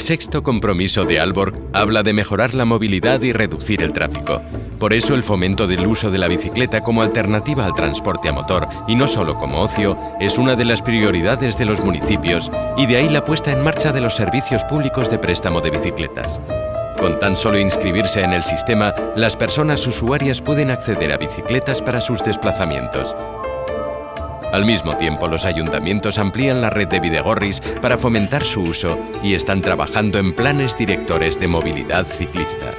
sexto compromiso de Aalborg habla de mejorar la movilidad y reducir el tráfico. Por eso el fomento del uso de la bicicleta como alternativa al transporte a motor, y no solo como ocio, es una de las prioridades de los municipios, y de ahí la puesta en marcha de los servicios públicos de préstamo de bicicletas. Con tan solo inscribirse en el sistema, las personas usuarias pueden acceder a bicicletas para sus desplazamientos. Al mismo tiempo, los ayuntamientos amplían la red de bidegorris para fomentar su uso y están trabajando en planes directores de movilidad ciclista.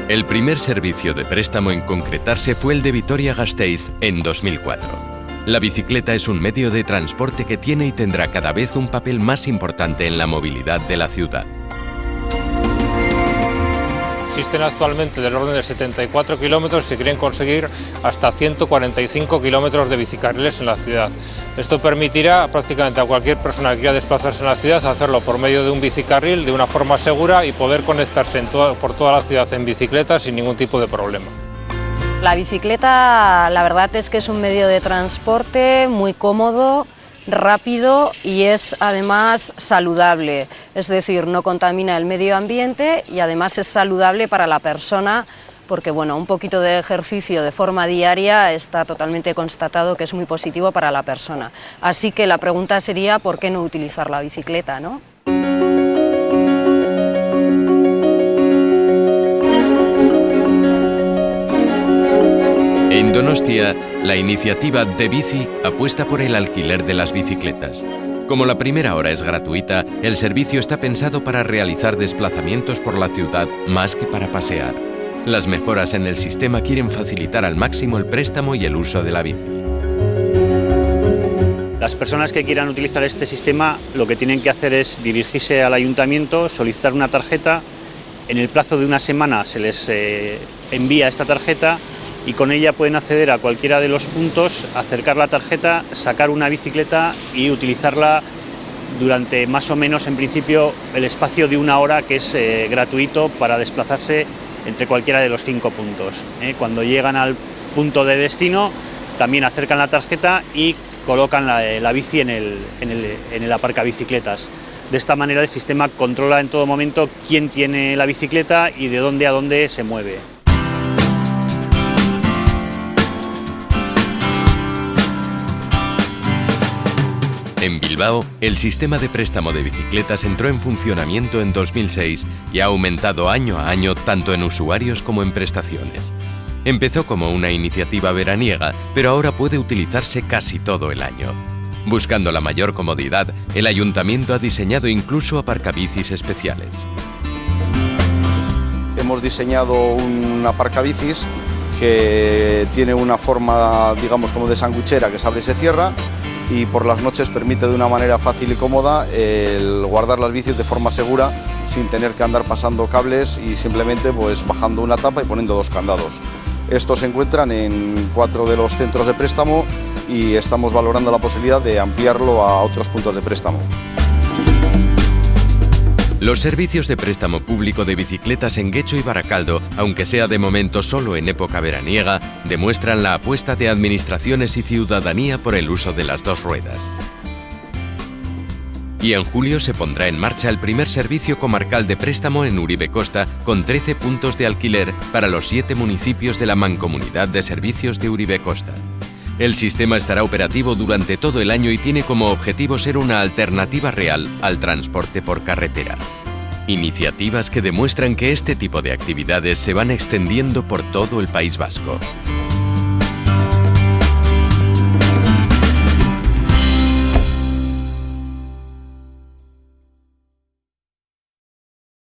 El primer servicio de préstamo en concretarse fue el de Vitoria-Gasteiz en 2004. La bicicleta es un medio de transporte que tiene y tendrá cada vez un papel más importante en la movilidad de la ciudad. Existen actualmente del orden de 74 kilómetros y se quieren conseguir hasta 145 kilómetros de bicicarriles en la ciudad. Esto permitirá prácticamente a cualquier persona que quiera desplazarse en la ciudad hacerlo por medio de un bicicarril de una forma segura y poder conectarse por toda la ciudad en bicicleta sin ningún tipo de problema. La bicicleta, la verdad es que es un medio de transporte muy cómodo, rápido y es además saludable, es decir, no contamina el medio ambiente y además es saludable para la persona porque bueno, un poquito de ejercicio de forma diaria está totalmente constatado que es muy positivo para la persona. Así que la pregunta sería ¿por qué no utilizar la bicicleta, ¿no? En Donostia, la iniciativa De Bici apuesta por el alquiler de las bicicletas. Como la primera hora es gratuita, el servicio está pensado para realizar desplazamientos por la ciudad más que para pasear. Las mejoras en el sistema quieren facilitar al máximo el préstamo y el uso de la bici. Las personas que quieran utilizar este sistema lo que tienen que hacer es dirigirse al ayuntamiento, solicitar una tarjeta. En el plazo de una semana se les envía esta tarjeta y con ella pueden acceder a cualquiera de los puntos, acercar la tarjeta, sacar una bicicleta y utilizarla durante más o menos, en principio, el espacio de una hora que es gratuito para desplazarse entre cualquiera de los 5 puntos. Cuando llegan al punto de destino, también acercan la tarjeta y colocan la bici en el aparcabicicletas. De esta manera el sistema controla en todo momento quién tiene la bicicleta y de dónde a dónde se mueve. En Bilbao, el sistema de préstamo de bicicletas entró en funcionamiento en 2006 y ha aumentado año a año tanto en usuarios como en prestaciones. Empezó como una iniciativa veraniega, pero ahora puede utilizarse casi todo el año. Buscando la mayor comodidad, el ayuntamiento ha diseñado incluso aparcabicis especiales. Hemos diseñado un aparcabicis que tiene una forma, digamos, como de sanguchera que se abre y se cierra, y por las noches permite de una manera fácil y cómoda el guardar las bicis de forma segura sin tener que andar pasando cables y simplemente pues bajando una tapa y poniendo 2 candados. Estos se encuentran en 4 de los centros de préstamo y estamos valorando la posibilidad de ampliarlo a otros puntos de préstamo. Los servicios de préstamo público de bicicletas en Guecho y Baracaldo, aunque sea de momento solo en época veraniega, demuestran la apuesta de administraciones y ciudadanía por el uso de las 2 ruedas. Y en julio se pondrá en marcha el primer servicio comarcal de préstamo en Uribe Costa, con 13 puntos de alquiler para los 7 municipios de la Mancomunidad de Servicios de Uribe Costa. El sistema estará operativo durante todo el año y tiene como objetivo ser una alternativa real al transporte por carretera. Iniciativas que demuestran que este tipo de actividades se van extendiendo por todo el País Vasco.